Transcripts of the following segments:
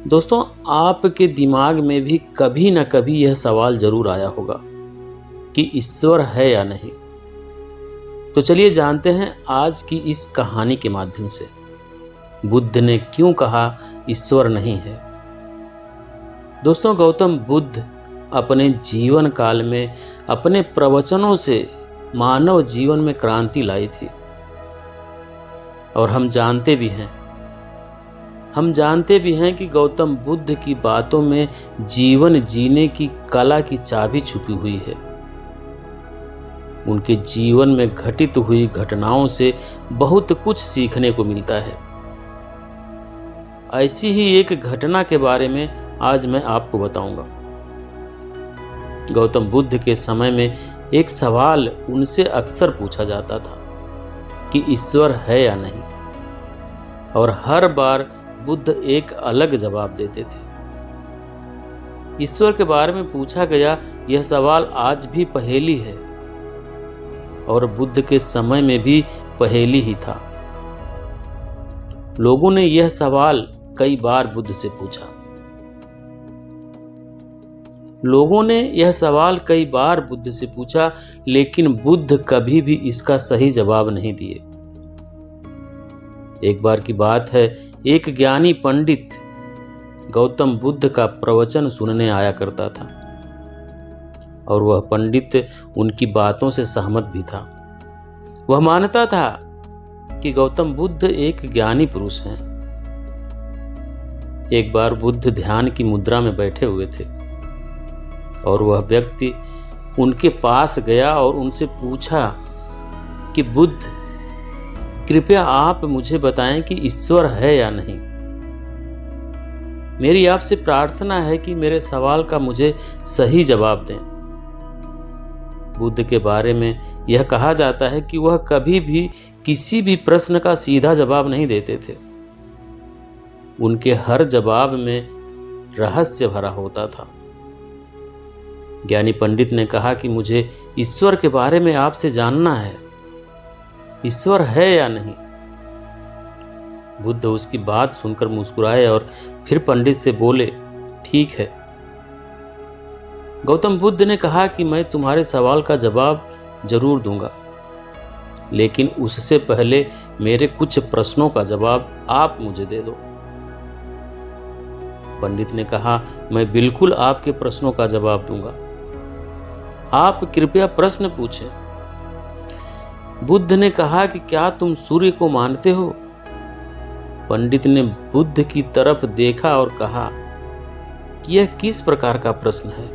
दोस्तों, आपके दिमाग में भी कभी ना कभी यह सवाल जरूर आया होगा कि ईश्वर है या नहीं। तो चलिए जानते हैं आज की इस कहानी के माध्यम से बुद्ध ने क्यों कहा ईश्वर नहीं है। दोस्तों, गौतम बुद्ध अपने जीवन काल में अपने प्रवचनों से मानव जीवन में क्रांति लाई थी। और हम जानते भी हैं कि गौतम बुद्ध की बातों में जीवन जीने की कला की चाबी छुपी हुई है। उनके जीवन में घटित हुई घटनाओं से बहुत कुछ सीखने को मिलता है। ऐसी ही एक घटना के बारे में आज मैं आपको बताऊंगा। गौतम बुद्ध के समय में एक सवाल उनसे अक्सर पूछा जाता था कि ईश्वर है या नहीं, और हर बार बुद्ध एक अलग जवाब देते थे। ईश्वर के बारे में पूछा गया यह सवाल आज भी पहेली है, और बुद्ध के समय में भी पहेली ही था। लोगों ने यह सवाल कई बार बुद्ध से पूछा, लेकिन बुद्ध कभी भी इसका सही जवाब नहीं दिए। एक बार की बात है, एक ज्ञानी पंडित गौतम बुद्ध का प्रवचन सुनने आया करता था, और वह पंडित उनकी बातों से सहमत भी था। वह मानता था कि गौतम बुद्ध एक ज्ञानी पुरुष हैं। एक बार बुद्ध ध्यान की मुद्रा में बैठे हुए थे, और वह व्यक्ति उनके पास गया और उनसे पूछा कि बुद्ध, कृपया आप मुझे बताएं कि ईश्वर है या नहीं। मेरी आपसे प्रार्थना है कि मेरे सवाल का मुझे सही जवाब दें। बुद्ध के बारे में यह कहा जाता है कि वह कभी भी किसी भी प्रश्न का सीधा जवाब नहीं देते थे। उनके हर जवाब में रहस्य भरा होता था। ज्ञानी पंडित ने कहा कि मुझे ईश्वर के बारे में आपसे जानना है। ईश्वर है या नहीं? बुद्ध उसकी बात सुनकर मुस्कुराए और फिर पंडित से बोले, ठीक है। गौतम बुद्ध ने कहा कि मैं तुम्हारे सवाल का जवाब जरूर दूंगा, लेकिन उससे पहले मेरे कुछ प्रश्नों का जवाब आप मुझे दे दो। पंडित ने कहा, मैं बिल्कुल आपके प्रश्नों का जवाब दूंगा। आप कृपया प्रश्न पूछें। बुद्ध ने कहा कि क्या तुम सूर्य को मानते हो? पंडित ने बुद्ध की तरफ देखा और कहा कि यह किस प्रकार का प्रश्न है?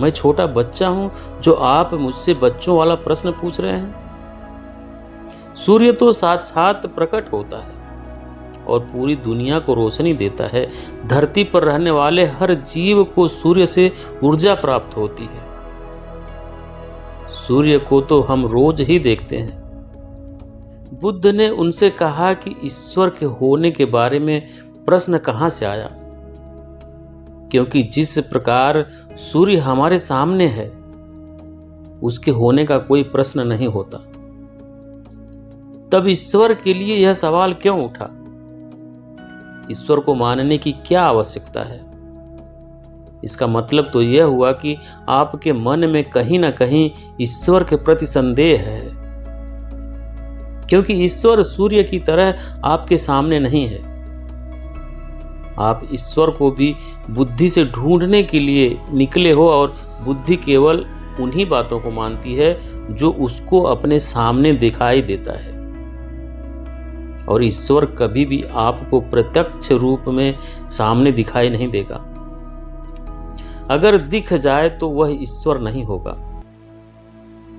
मैं छोटा बच्चा हूं जो आप मुझसे बच्चों वाला प्रश्न पूछ रहे हैं। सूर्य तो साक्षात प्रकट होता है और पूरी दुनिया को रोशनी देता है। धरती पर रहने वाले हर जीव को सूर्य से ऊर्जा प्राप्त होती है। सूर्य को तो हम रोज ही देखते हैं। बुद्ध ने उनसे कहा कि ईश्वर के होने के बारे में प्रश्न कहां से आया, क्योंकि जिस प्रकार सूर्य हमारे सामने है उसके होने का कोई प्रश्न नहीं होता। तब ईश्वर के लिए यह सवाल क्यों उठा? ईश्वर को मानने की क्या आवश्यकता है? इसका मतलब तो यह हुआ कि आपके मन में कहीं ना कहीं ईश्वर के प्रति संदेह है, क्योंकि ईश्वर सूर्य की तरह आपके सामने नहीं है। आप ईश्वर को भी बुद्धि से ढूंढने के लिए निकले हो, और बुद्धि केवल उन्हीं बातों को मानती है जो उसको अपने सामने दिखाई देता है। और ईश्वर कभी भी आपको प्रत्यक्ष रूप में सामने दिखाई नहीं देगा। अगर दिख जाए तो वह ईश्वर नहीं होगा।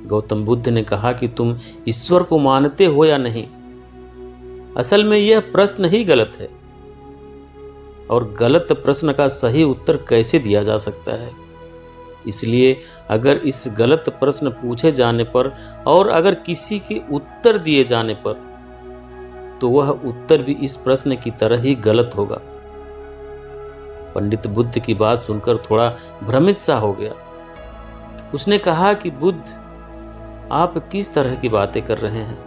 गौतम बुद्ध ने कहा कि तुम ईश्वर को मानते हो या नहीं? असल में यह प्रश्न ही गलत है, और गलत प्रश्न का सही उत्तर कैसे दिया जा सकता है? इसलिए अगर इस गलत प्रश्न पूछे जाने पर और अगर किसी के उत्तर दिए जाने पर, तो वह उत्तर भी इस प्रश्न की तरह ही गलत होगा। पंडित बुद्ध की बात सुनकर थोड़ा भ्रमित सा हो गया। उसने कहा कि बुद्ध, आप किस तरह की बातें कर रहे हैं?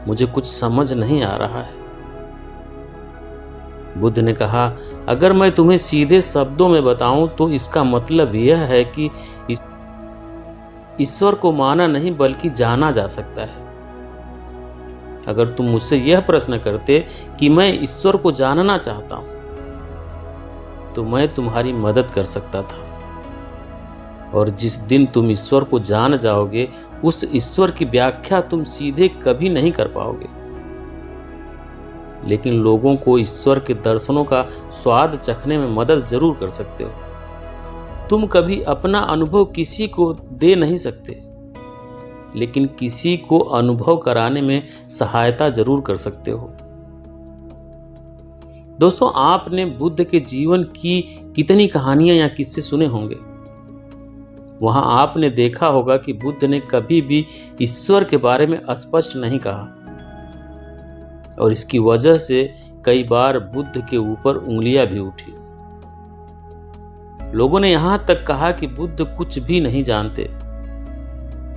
मुझे कुछ समझ नहीं आ रहा है। बुद्ध ने कहा, अगर मैं तुम्हें सीधे शब्दों में बताऊं तो इसका मतलब यह है कि ईश्वर को माना नहीं बल्कि जाना जा सकता है। अगर तुम मुझसे यह प्रश्न करते कि मैं ईश्वर को जानना चाहता हूं, तो मैं तुम्हारी मदद कर सकता था। और जिस दिन तुम ईश्वर को जान जाओगे, उस ईश्वर की व्याख्या तुम सीधे कभी नहीं कर पाओगे। लेकिन लोगों को ईश्वर के दर्शनों का स्वाद चखने में मदद जरूर कर सकते हो। तुम कभी अपना अनुभव किसी को दे नहीं सकते, लेकिन किसी को अनुभव कराने में सहायता जरूर कर सकते हो। दोस्तों, आपने बुद्ध के जीवन की कितनी कहानियां या किस्से सुने होंगे। वहां आपने देखा होगा कि बुद्ध ने कभी भी ईश्वर के बारे में स्पष्ट नहीं कहा, और इसकी वजह से कई बार बुद्ध के ऊपर उंगलियां भी उठी। लोगों ने यहां तक कहा कि बुद्ध कुछ भी नहीं जानते,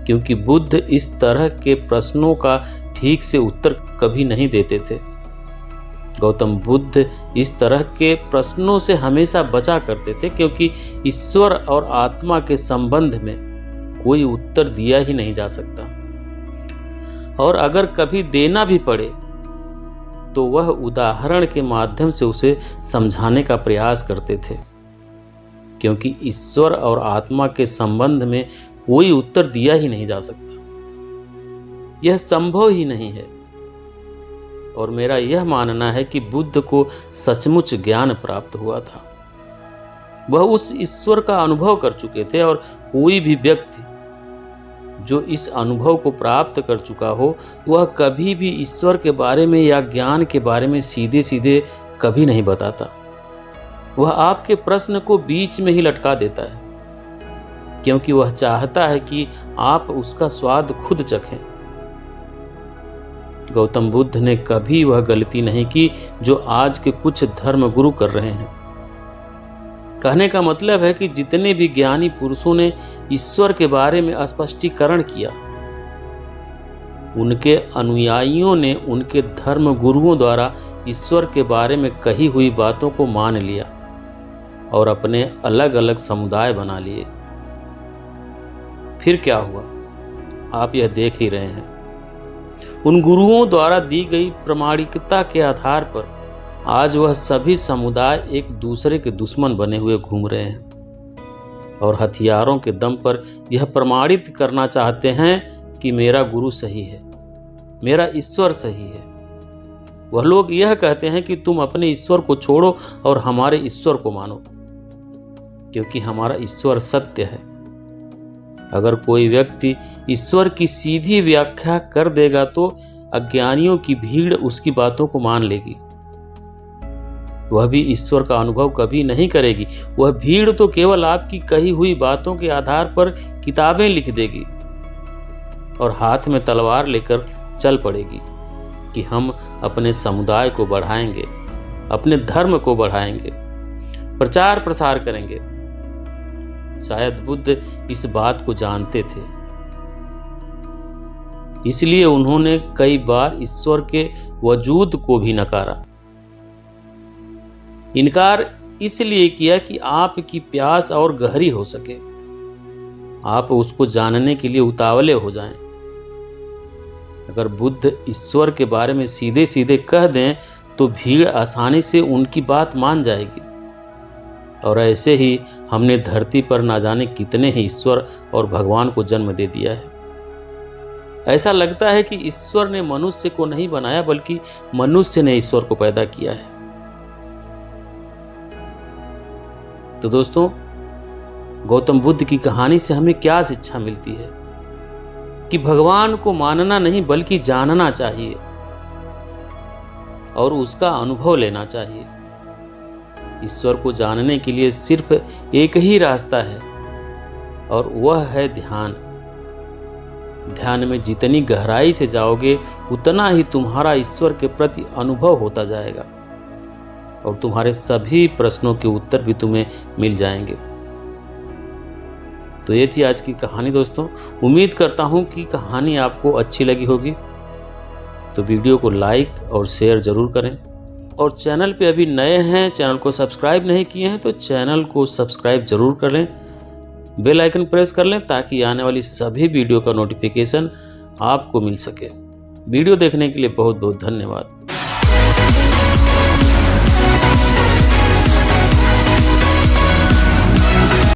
क्योंकि बुद्ध इस तरह के प्रश्नों का ठीक से उत्तर कभी नहीं देते थे। गौतम बुद्ध इस तरह के प्रश्नों से हमेशा बचा करते थे, क्योंकि ईश्वर और आत्मा के संबंध में कोई उत्तर दिया ही नहीं जा सकता, और अगर कभी देना भी पड़े तो वह उदाहरण के माध्यम से उसे समझाने का प्रयास करते थे, क्योंकि ईश्वर और आत्मा के संबंध में कोई उत्तर दिया ही नहीं जा सकता। यह संभव ही नहीं है। और मेरा यह मानना है कि बुद्ध को सचमुच ज्ञान प्राप्त हुआ था। वह उस ईश्वर का अनुभव कर चुके थे, और कोई भी व्यक्ति जो इस अनुभव को प्राप्त कर चुका हो, वह कभी भी ईश्वर के बारे में या ज्ञान के बारे में सीधे सीधे कभी नहीं बताता। वह आपके प्रश्न को बीच में ही लटका देता है, क्योंकि वह चाहता है कि आप उसका स्वाद खुद चखें। गौतम बुद्ध ने कभी वह गलती नहीं की जो आज के कुछ धर्मगुरु कर रहे हैं। कहने का मतलब है कि जितने भी ज्ञानी पुरुषों ने ईश्वर के बारे में स्पष्टीकरण किया, उनके अनुयायियों ने उनके धर्मगुरुओं द्वारा ईश्वर के बारे में कही हुई बातों को मान लिया और अपने अलग अलग समुदाय बना लिए। फिर क्या हुआ, आप यह देख ही रहे हैं। उन गुरुओं द्वारा दी गई प्रामाणिकता के आधार पर आज वह सभी समुदाय एक दूसरे के दुश्मन बने हुए घूम रहे हैं, और हथियारों के दम पर यह प्रमाणित करना चाहते हैं कि मेरा गुरु सही है, मेरा ईश्वर सही है। वह लोग यह कहते हैं कि तुम अपने ईश्वर को छोड़ो और हमारे ईश्वर को मानो, क्योंकि हमारा ईश्वर सत्य है। अगर कोई व्यक्ति ईश्वर की सीधी व्याख्या कर देगा तो अज्ञानियों की भीड़ उसकी बातों को मान लेगी। वह भी ईश्वर का अनुभव कभी नहीं करेगी। वह भीड़ तो केवल आपकी कही हुई बातों के आधार पर किताबें लिख देगी और हाथ में तलवार लेकर चल पड़ेगी कि हम अपने समुदाय को बढ़ाएंगे, अपने धर्म को बढ़ाएंगे, प्रचार प्रसार करेंगे। शायद बुद्ध इस बात को जानते थे, इसलिए उन्होंने कई बार ईश्वर के वजूद को भी नकारा। इनकार इसलिए किया कि आपकी प्यास और गहरी हो सके, आप उसको जानने के लिए उतावले हो जाएं। अगर बुद्ध ईश्वर के बारे में सीधे सीधे कह दें तो भीड़ आसानी से उनकी बात मान जाएगी, और ऐसे ही हमने धरती पर ना जाने कितने ही ईश्वर और भगवान को जन्म दे दिया है। ऐसा लगता है कि ईश्वर ने मनुष्य को नहीं बनाया, बल्कि मनुष्य ने ईश्वर को पैदा किया है। तो दोस्तों, गौतम बुद्ध की कहानी से हमें क्या शिक्षा मिलती है कि भगवान को मानना नहीं बल्कि जानना चाहिए और उसका अनुभव लेना चाहिए। ईश्वर को जानने के लिए सिर्फ एक ही रास्ता है, और वह है ध्यान। ध्यान में जितनी गहराई से जाओगे उतना ही तुम्हारा ईश्वर के प्रति अनुभव होता जाएगा, और तुम्हारे सभी प्रश्नों के उत्तर भी तुम्हें मिल जाएंगे। तो ये थी आज की कहानी दोस्तों। उम्मीद करता हूँ कि कहानी आपको अच्छी लगी होगी। तो वीडियो को लाइक और शेयर जरूर करें, और चैनल पे अभी नए हैं, चैनल को सब्सक्राइब नहीं किए हैं तो चैनल को सब्सक्राइब ज़रूर कर लें, बेल आइकन प्रेस कर लें ताकि आने वाली सभी वीडियो का नोटिफिकेशन आपको मिल सके। वीडियो देखने के लिए बहुत बहुत धन्यवाद।